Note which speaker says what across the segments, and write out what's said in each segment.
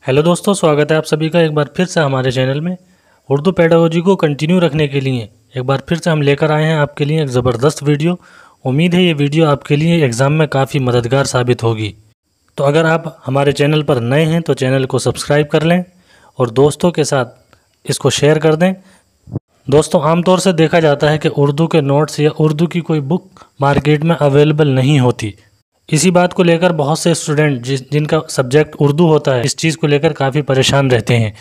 Speaker 1: Hello दोस्तों, स्वागत है आप सभी का एक बार फिर से हमारे चैनल में। उर्दू पेडागोजी को कंटिन्यू रखने के लिए एक बार फिर से हम लेकर आए हैं आपके लिए एक ज़बरदस्त वीडियो। उम्मीद है ये वीडियो आपके लिए एग्ज़ाम में काफ़ी मददगार साबित होगी। तो अगर आप हमारे चैनल पर नए हैं तो चैनल को सब्सक्राइब कर लें और दोस्तों के साथ इसको शेयर कर दें। दोस्तों, आमतौर से देखा जाता है कि उर्दू के नोट्स या उर्दू की कोई बुक मार्केट में अवेलेबल नहीं होती। इसी बात को लेकर बहुत से स्टूडेंट जिनका सब्जेक्ट उर्दू होता है इस चीज़ को लेकर काफ़ी परेशान रहते हैं।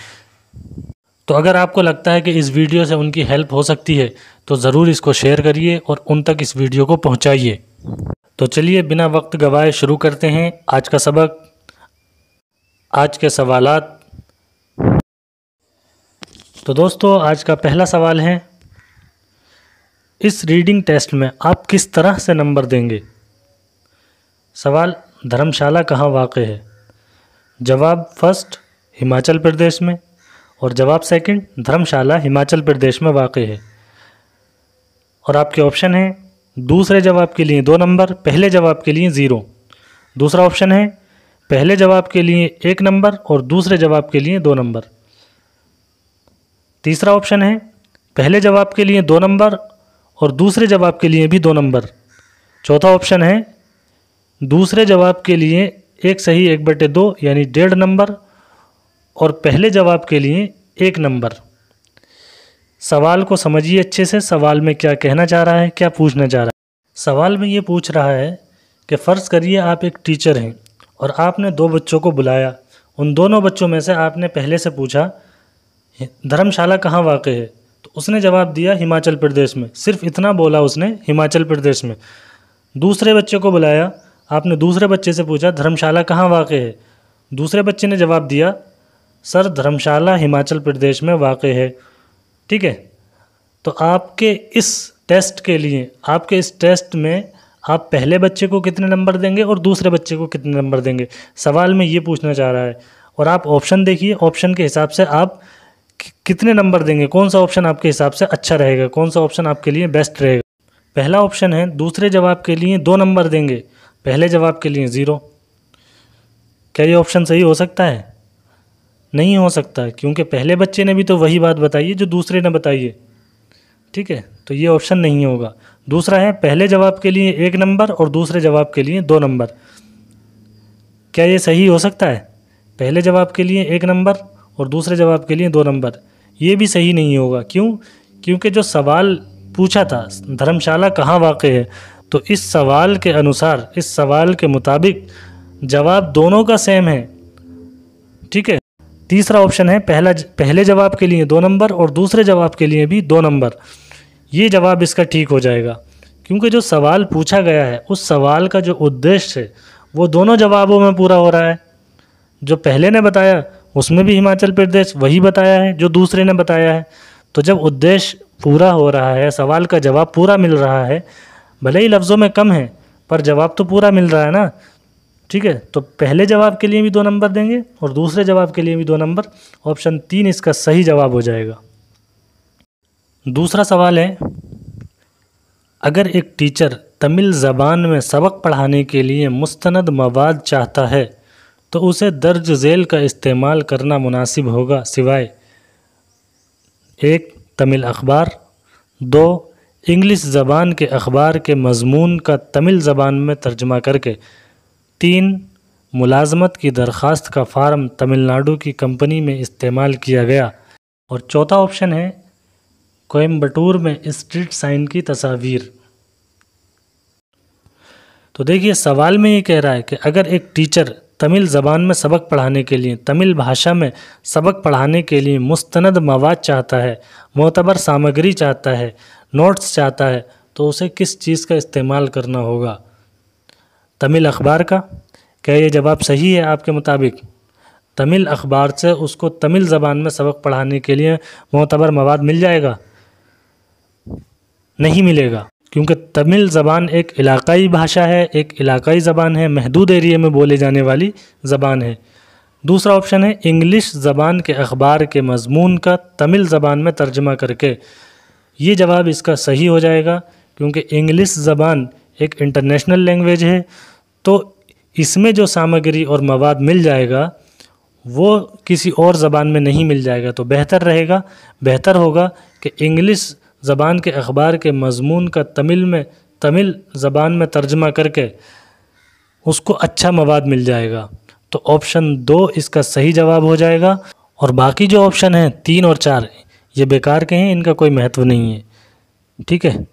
Speaker 1: तो अगर आपको लगता है कि इस वीडियो से उनकी हेल्प हो सकती है तो ज़रूर इसको शेयर करिए और उन तक इस वीडियो को पहुंचाइए। तो चलिए बिना वक्त गवाए शुरू करते हैं आज का सबक। आज के सवालात। तो दोस्तों, आज का पहला सवाल है, इस रीडिंग टेस्ट में आप किस तरह से नंबर देंगे? सवाल, धर्मशाला कहाँ वाक़ है? जवाब फर्स्ट, हिमाचल प्रदेश में, और जवाब सेकंड, धर्मशाला हिमाचल प्रदेश में वाक़ है। और आपके ऑप्शन हैं, दूसरे जवाब के लिए 2 नंबर, पहले जवाब के लिए 0। दूसरा ऑप्शन है, पहले जवाब के लिए 1 नंबर और दूसरे जवाब के लिए 2 नंबर। तीसरा ऑप्शन है, पहले जवाब के लिए 2 नंबर और दूसरे जवाब के लिए भी 2 नंबर। चौथा ऑप्शन है, दूसरे जवाब के लिए 1 सही 1/2 यानी 1.5 नंबर और पहले जवाब के लिए 1 नंबर। सवाल को समझिए अच्छे से। सवाल में क्या कहना चाह रहा है, क्या पूछना चाह रहा है। सवाल में ये पूछ रहा है कि फ़र्ज़ करिए आप एक टीचर हैं और आपने 2 बच्चों को बुलाया। उन दोनों बच्चों में से आपने पहले से पूछा धर्मशाला कहाँ वाक़ है, तो उसने जवाब दिया हिमाचल प्रदेश में। सिर्फ इतना बोला उसने, हिमाचल प्रदेश में। दूसरे बच्चे को बुलाया, आपने दूसरे बच्चे से पूछा धर्मशाला कहाँ वाक़ है, दूसरे बच्चे ने जवाब दिया सर धर्मशाला हिमाचल प्रदेश में वाक़ है। ठीक है, तो आपके इस टेस्ट में आप पहले बच्चे को कितने नंबर देंगे और दूसरे बच्चे को कितने नंबर देंगे, सवाल में ये पूछना चाह रहा है। और आप ऑप्शन देखिए, ऑप्शन के हिसाब से आप कितने नंबर देंगे, कौन सा ऑप्शन आपके हिसाब से अच्छा रहेगा, कौन सा ऑप्शन आपके लिए बेस्ट रहेगा। पहला ऑप्शन है, दूसरे जवाब के लिए 2 नंबर देंगे, पहले जवाब के लिए 0। क्या ये ऑप्शन सही हो सकता है? नहीं हो सकता, क्योंकि पहले बच्चे ने भी तो वही बात बताई है जो दूसरे ने बताई है। ठीक है, तो ये ऑप्शन नहीं होगा। दूसरा है, पहले जवाब के लिए 1 नंबर और दूसरे जवाब के लिए 2 नंबर। क्या ये सही हो सकता है? पहले जवाब के लिए 1 नंबर और दूसरे जवाब के लिए 2 नंबर। ये भी सही नहीं होगा। क्यों? क्योंकि जो सवाल पूछा था धर्मशाला कहाँ वाक़ है, तो इस सवाल के अनुसार, इस सवाल के मुताबिक जवाब दोनों का सेम है। ठीक है। तीसरा ऑप्शन है, पहले जवाब के लिए 2 नंबर और दूसरे जवाब के लिए भी 2 नंबर। ये जवाब इसका ठीक हो जाएगा, क्योंकि जो सवाल पूछा गया है उस सवाल का जो उद्देश्य है वो दोनों जवाबों में पूरा हो रहा है। जो पहले ने बताया उसमें भी हिमाचल प्रदेश वही बताया है जो दूसरे ने बताया है। तो जब उद्देश्य पूरा हो रहा है, सवाल का जवाब पूरा मिल रहा है, भले ही लफ्ज़ों में कम है पर जवाब तो पूरा मिल रहा है ना। ठीक है, तो पहले जवाब के लिए भी 2 नंबर देंगे और दूसरे जवाब के लिए भी 2 नंबर। ऑप्शन 3 इसका सही जवाब हो जाएगा। दूसरा सवाल है, अगर एक टीचर तमिल ज़बान में सबक पढ़ाने के लिए मुस्तनद मवाद चाहता है तो उसे दर्ज झेल का इस्तेमाल करना मुनासिब होगा सिवाय 1 तमिल अखबार, 2 इंग्लिश ज़बान के अखबार के मज़मून का तमिल ज़बान में तर्जमा करके, 3 मुलाजमत की दरख्वास्त का फार्म तमिलनाडु की कंपनी में इस्तेमाल किया गया, और चौथा ऑप्शन है कोयम्बटूर में स्ट्रीट साइन की तस्वीर। तो देखिए, सवाल में ये कह रहा है कि अगर एक टीचर तमिल ज़बान में सबक पढ़ाने के लिए, तमिल भाषा में सबक पढ़ाने के लिए मुस्तनद मवाद चाहता है, मोतबर सामग्री चाहता है, नोट्स चाहता है, तो उसे किस चीज़ का इस्तेमाल करना होगा? तमिल अखबार का। क्या ये जवाब सही है आपके मुताबिक? तमिल अखबार से उसको तमिल ज़बान में सबक पढ़ाने के लिए मोतबर मवाद मिल जाएगा? नहीं मिलेगा, क्योंकि तमिल ज़बान एक इलाकाई भाषा है, एक इलाकाई ज़बान है, महदूद एरिया में बोले जाने वाली ज़बान है। दूसरा ऑप्शन है इंग्लिश ज़बान के अखबार के मज़मून का तमिल ज़बान में तर्जमा करके। ये जवाब इसका सही हो जाएगा, क्योंकि इंग्लिश ज़बान एक इंटरनेशनल लैंग्वेज है, तो इसमें जो सामग्री और मवाद मिल जाएगा वो किसी और ज़बान में नहीं मिल जाएगा, तो बेहतर होगा कि इंग्लिश ज़बान के अखबार के मज़मून का तमिल ज़बान में तर्जमा करके उसको अच्छा मवाद मिल जाएगा। तो ऑप्शन 2 इसका सही जवाब हो जाएगा। और बाकी जो ऑप्शन हैं 3 और 4 ये बेकार के हैं, इनका कोई महत्व नहीं है। ठीक है,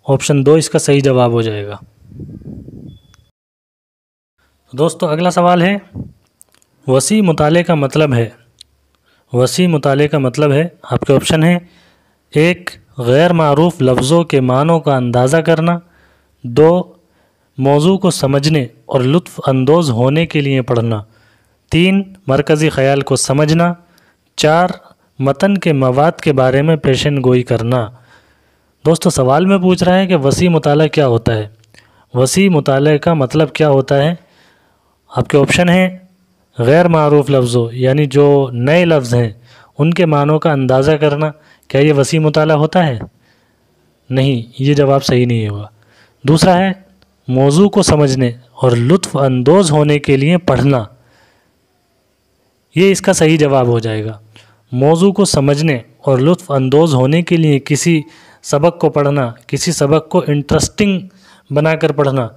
Speaker 1: ऑप्शन 2 इसका सही जवाब हो जाएगा। दोस्तों अगला सवाल है, वसी मुताले का मतलब है। वसी मुताले का मतलब है, आपके ऑप्शन है 1 गैर मारूफ लफ्ज़ों के मानों का अंदाज़ा करना, 2 मौजू को समझने और लुत्फ़ अंदोज़ होने के लिए पढ़ना, 3 मरकज़ी ख़याल को समझना, 4 मतन के मवाद के बारे में पेशन गोई करना। दोस्तों सवाल में पूछ रहा है कि वसी मुताला क्या होता है। वसी मुताले का मतलब क्या होता है? आपके ऑप्शन हैं गैर मारूफ लफ्ज़ों, यानी जो नए लफ्ज़ हैं उनके मानों का अंदाज़ा करना। क्या ये वसी मुताला होता है? नहीं, ये जवाब सही नहीं होगा। दूसरा है मौजू को समझने और लुत्फ़ अंदोज़ होने के लिए पढ़ना, ये इसका सही जवाब हो जाएगा। मौजू को समझने और लुत्फ़ अंदोज़ होने के लिए किसी सबक को पढ़ना, किसी सबक को इंटरेस्टिंग बनाकर पढ़ना,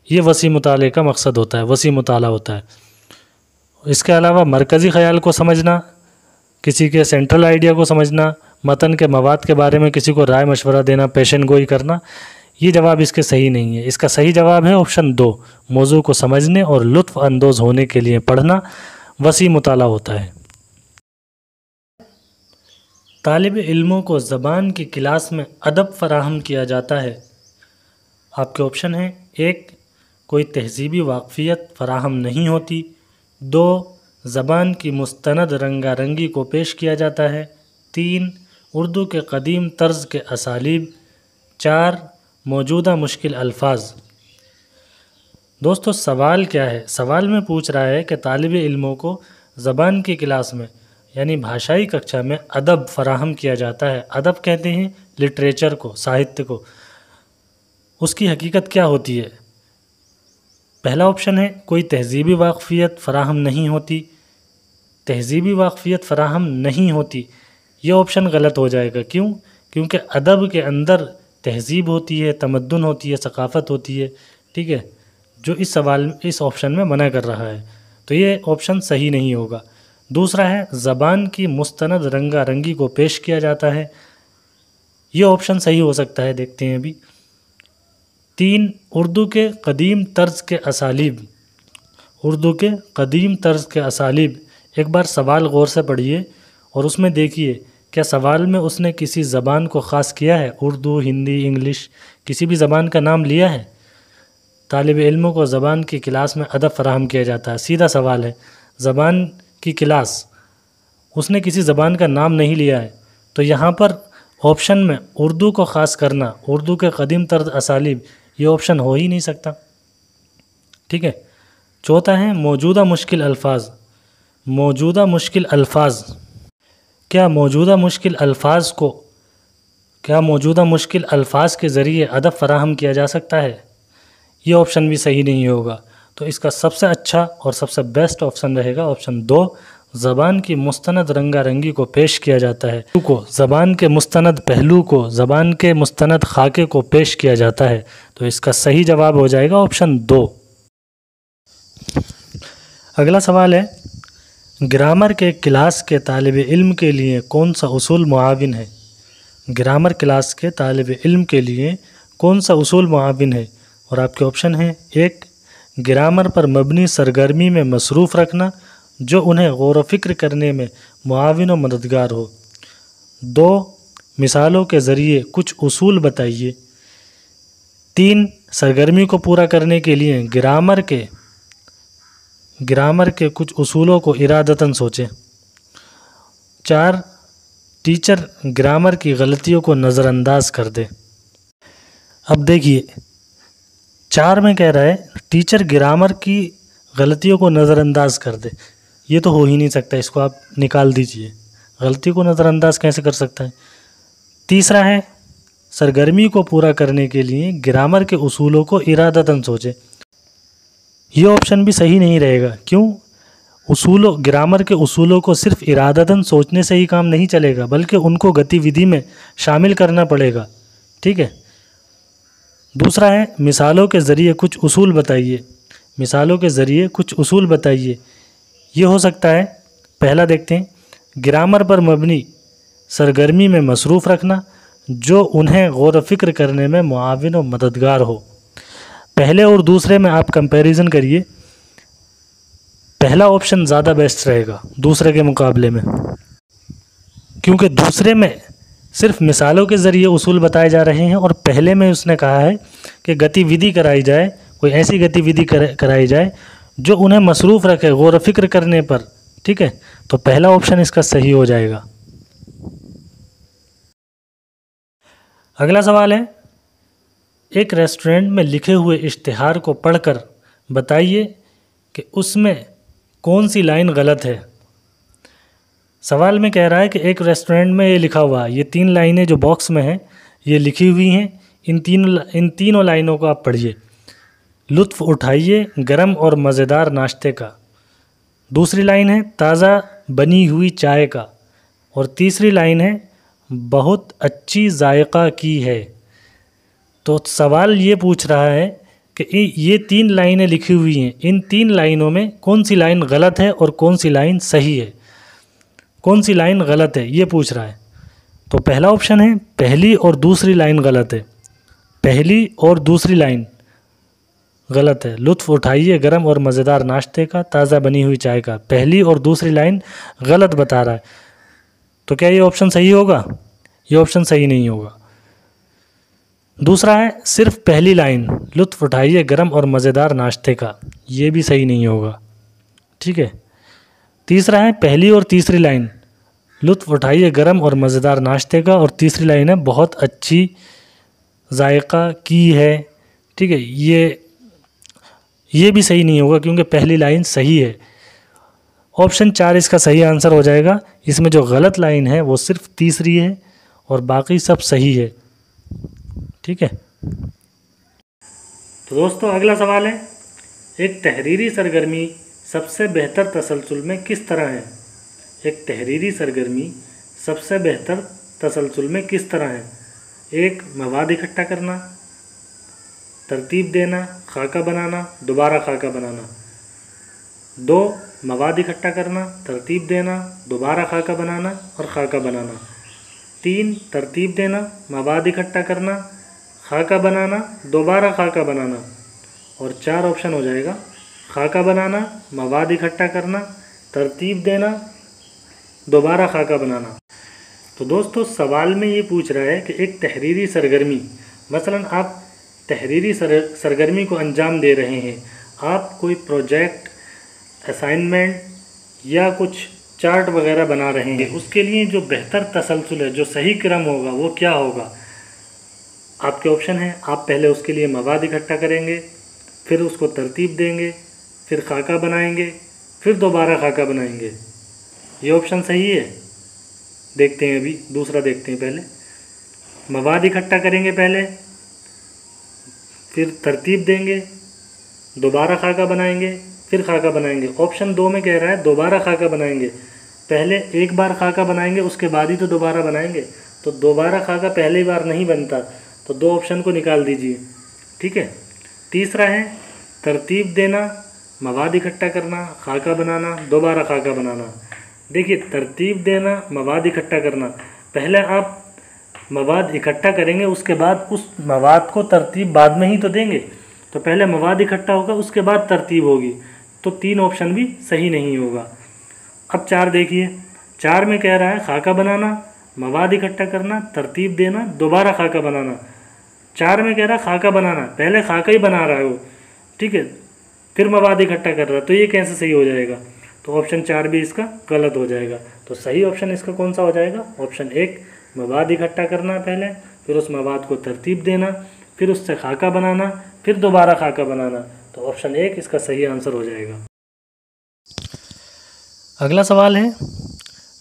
Speaker 1: ये वसी मुताले का मकसद होता है, वसी मुताला होता है। इसके अलावा मरकज़ी ख़याल को समझना, किसी के सेंट्रल आइडिया को समझना, मतन के मवाद के बारे में किसी को राय मशवरा देना, पेशन गोई करना, ये जवाब इसके सही नहीं है। इसका सही जवाब है ऑप्शन 2, मौजू को समझने और लुत्फ़ अंदोज़ होने के लिए पढ़ना वसी मुताला होता है। तालिब इल्मों को ज़बान की क्लास में अदब फ़राहम किया जाता है। आपके ऑप्शन हैं 1 कोई तहज़ीबी वाक़फ़ियत फ़राहम नहीं होती, 2 ज़बान की मुस्तनद रंगारंगी को पेश किया जाता है, 3 उर्दू के कदीम तर्ज़ के असालीब, 4 मौजूदा मुश्किल अल्फाज। दोस्तों सवाल क्या है? सवाल में पूछ रहा है कि तालिब इल्मों को ज़बान की क्लास में यानी भाषाई कक्षा में अदब फ़राहम किया जाता है। अदब कहते हैं लिटरेचर को, साहित्य को। उसकी हकीकत क्या होती है? पहला ऑप्शन है कोई तहज़ीबी वाक़फ़ियत फ़राहम नहीं होती। तहज़ीबी वाक़फ़ियत फ़राहम नहीं होती, ये ऑप्शन गलत हो जाएगा। क्यों? क्योंकि अदब के अंदर तहज़ीब होती है, तमद्दुन होती है, सक़ाफ़त होती है। ठीक है, जो इस ऑप्शन में मना कर रहा है, तो ये ऑप्शन सही नहीं होगा। दूसरा है ज़बान की मुस्तनद रंगारंगी को पेश किया जाता है, ये ऑप्शन सही हो सकता है, देखते हैं अभी। 3 उर्दू के कदीम तर्ज़ के असालीब। उर्दू के कदीम तर्ज़ के असालीब, एक बार सवाल गौर से पढ़िए और उसमें देखिए क्या सवाल में उसने किसी ज़बान को ख़ास किया है? उर्दू, हिंदी, इंग्लिश, किसी भी ज़बान का नाम लिया है? तालिब इल्मों को ज़बान की क्लास में अदब फ़राहम किया जाता है, सीधा सवाल है। ज़बान की क्लास, उसने किसी ज़बान का नाम नहीं लिया है, तो यहाँ पर ऑप्शन में उर्दू को ख़ास करना, उर्दू के कदीम तर्ज़ असालीब, ये ऑप्शन हो ही नहीं सकता। ठीक है, चौथा है मौजूदा मुश्किल अल्फाज। मौजूदा मुश्किल अल्फाज, क्या मौजूदा मुश्किल अल्फाज के ज़रिए अदब फ़राहम किया जा सकता है? ये ऑप्शन भी सही नहीं होगा। तो इसका सबसे अच्छा और सबसे बेस्ट ऑप्शन रहेगा ऑप्शन 2, ज़बान की मुस्तनद रंगारंगी को पेश किया जाता है। ज़बान के मुस्तनद पहलू को, ज़बान के मुस्तनद खाके को पेश किया जाता है। तो इसका सही जवाब हो जाएगा ऑप्शन 2। अगला सवाल है, ग्रामर के क्लास के तालिब इल्म के लिए कौन सा उसूल मुआविन है? ग्रामर क्लास के तालिब इल्म के लिए कौन सा उसूल मुआविन है? और आपके ऑप्शन हैं 1 ग्रामर पर मबनी सरगर्मी में मसरूफ़ रखना जो उन्हें गौर व फ़िक्र करने में मुआविन व मददगार हो, 2 मिसालों के ज़रिए कुछ उसूल बताइए, 3 सरगर्मी को पूरा करने के लिए ग्रामर के कुछ उसूलों को इरादतन सोचें, 4 टीचर ग्रामर की गलतियों को नज़रअंदाज कर दे। अब देखिए 4 में कह रहा है टीचर ग्रामर की गलतियों को नज़रअंदाज कर दे, ये तो हो ही नहीं सकता, इसको आप निकाल दीजिए। गलती को नज़रअंदाज कैसे कर सकता है? तीसरा है सरगर्मी को पूरा करने के लिए ग्रामर के उसूलों को इरादतन सोचे, ये ऑप्शन भी सही नहीं रहेगा। क्यों? ग्रामर के उसूलों को सिर्फ इरादतन सोचने से ही काम नहीं चलेगा, बल्कि उनको गतिविधि में शामिल करना पड़ेगा। ठीक है। दूसरा है मिसालों के ज़रिए कुछ उसूल बताइए। मिसालों के ज़रिए कुछ उसूल बताइए। ये हो सकता है, पहला देखते हैं, ग्रामर पर मबनी सरगर्मी में मसरूफ़ रखना जो उन्हें गौर फ़िक्र करने में मुआविन और मददगार हो। पहले और दूसरे में आप कंपैरिजन करिए, पहला ऑप्शन ज़्यादा बेस्ट रहेगा दूसरे के मुकाबले में, क्योंकि दूसरे में सिर्फ मिसालों के ज़रिए उसूल बताए जा रहे हैं और पहले में उसने कहा है कि गतिविधि कराई जाए, कोई ऐसी गतिविधि कराई जाए जो उन्हें मसरूफ़ रखे गौर फ़िक्र करने पर। ठीक है, तो पहला ऑप्शन इसका सही हो जाएगा। अगला सवाल है, एक रेस्टोरेंट में लिखे हुए इश्तिहार को पढ़कर बताइए कि उसमें कौन सी लाइन गलत है। सवाल में कह रहा है कि एक रेस्टोरेंट में ये लिखा हुआ है, ये 3 लाइनें जो बॉक्स में हैं ये लिखी हुई हैं, इन तीनों लाइनों को आप पढ़िए। लुत्फ़ उठाइए गरम और मज़ेदार नाश्ते का। दूसरी लाइन है ताज़ा बनी हुई चाय का। और तीसरी लाइन है बहुत अच्छी जायका की है। तो सवाल ये पूछ रहा है कि ये 3 लाइनें लिखी हुई हैं, इन 3 लाइनों में कौन सी लाइन गलत है और कौन सी लाइन सही है, कौन सी लाइन गलत है ये पूछ रहा है। तो पहला ऑप्शन है पहली और दूसरी लाइन गलत है। पहली और दूसरी लाइन गलत है। लुत्फ़ उठाइए गरम और मज़ेदार नाश्ते का, ताज़ा बनी हुई चाय का। पहली और दूसरी लाइन गलत बता रहा है। तो क्या ये ऑप्शन सही होगा? ये ऑप्शन सही नहीं होगा। दूसरा है सिर्फ पहली लाइन लुत्फ़ उठाइए गरम और मज़ेदार नाश्ते का, ये भी सही नहीं होगा। ठीक है। तीसरा है पहली और तीसरी लाइन लुत्फ़ उठाइए गरम और मज़ेदार नाश्ते का, और तीसरी लाइन है बहुत अच्छी जायका की है। ठीक है, ये भी सही नहीं होगा क्योंकि पहली लाइन सही है। ऑप्शन 4 इसका सही आंसर हो जाएगा। इसमें जो गलत लाइन है वो सिर्फ तीसरी है और बाकी सब सही है। ठीक है। तो दोस्तों अगला सवाल है, एक तहरीरी सरगर्मी सबसे बेहतर तसलसल में किस तरह है। एक तहरीरी सरगर्मी सबसे बेहतर तसलसल में किस तरह है। 1 मवाद इकट्ठा करना, तरतीब देना, खाका बनाना, दोबारा खाका बनाना। 2 मवाद इकट्ठा करना, तरतीब देना, दोबारा खाका बनाना और खाका बनाना। 3 तरतीब देना, मवाद इकट्ठा करना, खाका बनाना, दोबारा खाका बनाना। और 4 ऑप्शन हो जाएगा खाका बनाना, मवाद इकट्ठा करना, तरतीब देना, दोबारा खाका बनाना। तो दोस्तों सवाल में ये पूछ रहा है कि एक तहरीरी सरगर्मी, मसलन आप तहरीरी सरगर्मी को अंजाम दे रहे हैं, आप कोई प्रोजेक्ट, असाइनमेंट या कुछ चार्ट वगैरह बना रहे हैं, उसके लिए जो बेहतर तसलसल है, जो सही क्रम होगा वो क्या होगा। आपके ऑप्शन हैं, आप पहले उसके लिए मवाद इकट्ठा करेंगे, फिर उसको तरतीब देंगे, फिर खाका बनाएंगे, फिर दोबारा खाका बनाएंगे। ये ऑप्शन सही है? देखते हैं, अभी दूसरा देखते हैं। पहले मवाद इकट्ठा करेंगे, पहले फिर तरतीब देंगे, दोबारा खाका बनाएंगे, फिर खाका बनाएंगे। ऑप्शन 2 में कह रहा है दोबारा खाका बनाएंगे, पहले एक बार खाका बनाएंगे उसके बाद ही तो दोबारा बनाएंगे। तो दोबारा खाका पहली बार नहीं बनता, तो 2 ऑप्शन को निकाल दीजिए। ठीक है। तीसरा है तरतीब देना, मवाद इकट्ठा करना, खाका बनाना, दोबारा खाका बनाना। देखिए तरतीब देना, मवाद इकट्ठा करना, पहले आप मवाद इकट्ठा करेंगे, उसके बाद उस मवाद को तरतीब बाद में ही तो देंगे। तो पहले मवाद इकट्ठा होगा, उसके बाद तरतीब होगी। तो 3 ऑप्शन भी सही नहीं होगा। अब 4 देखिए, 4 में कह रहा है खाका बनाना, मवाद इकट्ठा करना, तरतीब देना, दोबारा खाका बनाना। 4 में कह रहा है खाका बनाना, पहले खाका ही बना रहा है वो, ठीक है, फिर मवाद इकट्ठा कर रहा है। तो ये कैसे सही हो जाएगा? तो ऑप्शन 4 भी इसका गलत हो जाएगा। तो सही ऑप्शन इसका कौन सा हो जाएगा? ऑप्शन 1 मवाद इकट्ठा करना पहले, फिर उस मवाद को तरतीब देना, फिर उससे खाका बनाना, फिर दोबारा खाका बनाना। तो ऑप्शन 1 इसका सही आंसर हो जाएगा। अगला सवाल है,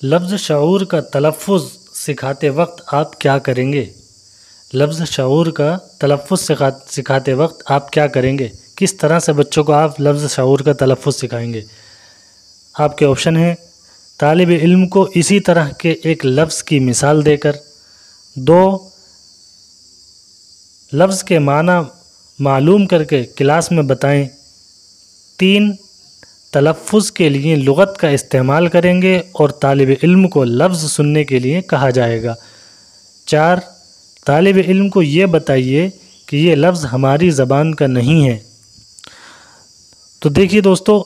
Speaker 1: लफ्ज़ शऊर का तलफ़्फ़ुज़ सिखाते वक्त आप क्या करेंगे। लफ्ज़ शऊर का तलफ़्फ़ुज़ सिखाते वक्त आप क्या करेंगे, किस तरह से बच्चों को आप लफ्ज़ शऊर का तलफ़्फ़ुज़ सिखाएंगे। आपके ऑप्शन हैं तालिब इल्म को इसी तरह के एक लफ्ज़ की मिसाल देकर, 2 लफ्ज़ के माना मालूम करके क्लास में बताएं, 3 तलफ़्फ़ुज़ के लिए लुग़त का इस्तेमाल करेंगे और तालिब इल्म को लफ्ज़ सुनने के लिए कहा जाएगा, 4 तालिब इल्म को ये बताइए कि ये लफ्ज़ हमारी ज़बान का नहीं है। तो देखिए दोस्तों,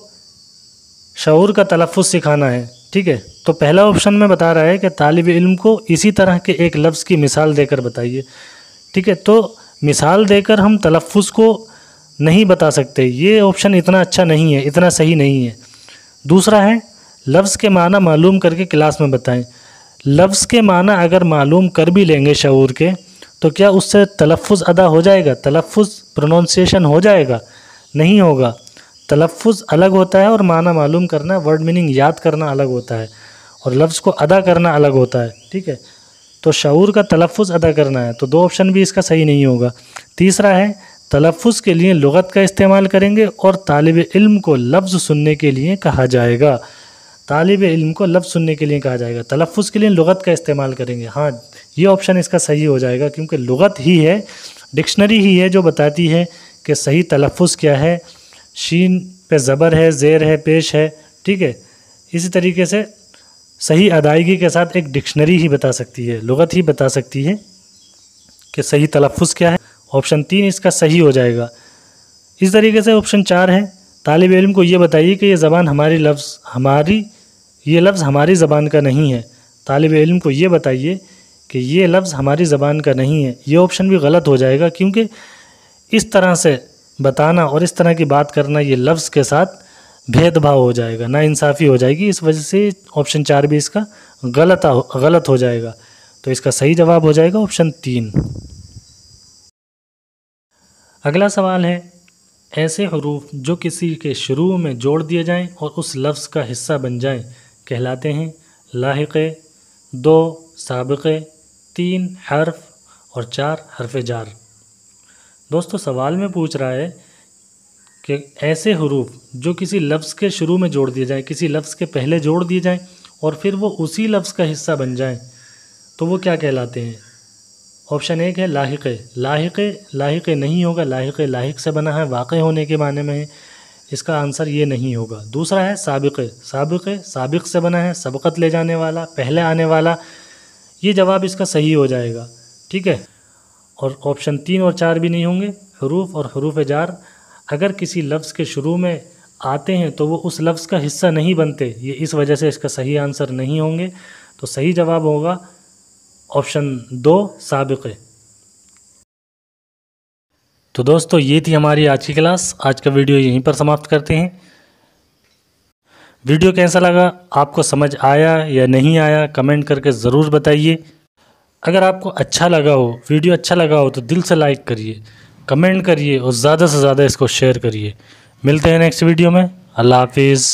Speaker 1: शऊर का तलफ़्फ़ुज़ सिखाना है, ठीक है। तो पहला ऑप्शन में बता रहा है कि तालिब इल्म को इसी तरह के एक लफ्ज़ की मिसाल देकर बताइए, ठीक है। तो मिसाल देकर हम तलफ़्फ़ुज़ को नहीं बता सकते, ये ऑप्शन इतना अच्छा नहीं है, इतना सही नहीं है। दूसरा है लफ्ज़ के माना मालूम करके क्लास में बताएं। लफ्ज़ के माना अगर मालूम कर भी लेंगे शऊर के, तो क्या उससे तलफ़्फ़ुज़ अदा हो जाएगा, तलफ़्फ़ुज़ प्रोनाउंसिएशन हो जाएगा? नहीं होगा। तलफ़्फ़ुज़ अलग होता है और माना मालूम करना, वर्ड मीनिंग याद करना अलग होता है, और लफ्ज़ को अदा करना अलग होता है, ठीक है। तो शऊर का तलफ़्फ़ुज़ अदा करना है, तो 2 ऑप्शन भी इसका सही नहीं होगा। तीसरा है तलफ़्फ़ुज़ के लिए लुग़त का इस्तेमाल करेंगे और तालिब इल्म को लफ्ज़ सुनने के लिए कहा जाएगा। तालिब इल्म को लफ्ज़ सुनने के लिए कहा जाएगा, तलफ़्फ़ुज़ के लिए लुग़त का इस्तेमाल करेंगे। हाँ, ये ऑप्शन इसका सही हो जाएगा, क्योंकि लुग़त ही है, डिक्शनरी ही है जो बताती है कि सही तलफ़्फ़ुज़ क्या है। शीन पे ज़बर है, ज़ेर है, पेश है, ठीक है। इसी तरीके से सही अदायगी के साथ एक डिक्शनरी ही बता सकती है, लुग़त ही बता सकती है कि सही तलफ़्फ़ुज़ क्या है। ऑप्शन 3 इसका सही हो जाएगा। इस तरीके से ऑप्शन 4 है तालिब इल्म को ये बताइए कि ये ज़बान ये लफ्ज़ हमारी ज़बान का नहीं है। तालिब इल्म को ये बताइए कि ये लफ्ज़ हमारी ज़बान का नहीं है। ये ऑप्शन भी गलत हो जाएगा, क्योंकि इस तरह से बताना और इस तरह की बात करना ये लफ्ज़ के साथ भेदभाव हो जाएगा, नाइंसाफ़ी हो जाएगी। इस वजह से ऑप्शन 4 भी इसका गलत हो जाएगा। तो इसका सही जवाब हो जाएगा ऑप्शन 3। अगला सवाल है ऐसे हरूफ जो किसी के शुरू में जोड़ दिए जाएं और उस लफ्ज़ का हिस्सा बन जाएं कहलाते हैं लाहिक़े, 2 साबिक़े, 3 हर्फ और 4 हर्फ़ जार। दोस्तों, सवाल में पूछ रहा है कि ऐसे हरूफ जो किसी लफ्ज़ के शुरू में जोड़ दिए जाएं, किसी लफ्ज़ के पहले जोड़ दिए जाएं और फिर वो उसी लफ्ज़ का हिस्सा बन जाएं, तो वो क्या कहलाते हैं। ऑप्शन 1 है लाहिक़े। लाहिक़े नहीं होगा, लाहिक़े लाहिक़ से बना है, वाक़े होने के माने में है, इसका आंसर ये नहीं होगा। दूसरा है साबिक़े। साबिक़ से बना है, सबक़त ले जाने वाला, पहले आने वाला, ये जवाब इसका सही हो जाएगा, ठीक है। और ऑप्शन 3 और 4 भी नहीं होंगे। हरूफ और हरूफ जार अगर किसी लफ्ज़ के शुरू में आते हैं तो वो उस लफ्ज़ का हिस्सा नहीं बनते, ये इस वजह से इसका सही आंसर नहीं होंगे। तो सही जवाब होगा ऑप्शन 2 साबिक़े। तो दोस्तों, ये थी हमारी आज की क्लास। आज का वीडियो यहीं पर समाप्त करते हैं। वीडियो कैसा लगा, आपको समझ आया या नहीं आया, कमेंट करके ज़रूर बताइए। अगर आपको अच्छा लगा हो, वीडियो अच्छा लगा हो, तो दिल से लाइक करिए, कमेंट करिए और ज़्यादा से ज़्यादा इसको शेयर करिए। मिलते हैं नेक्स्ट वीडियो में। अल्लाह हाफिज़।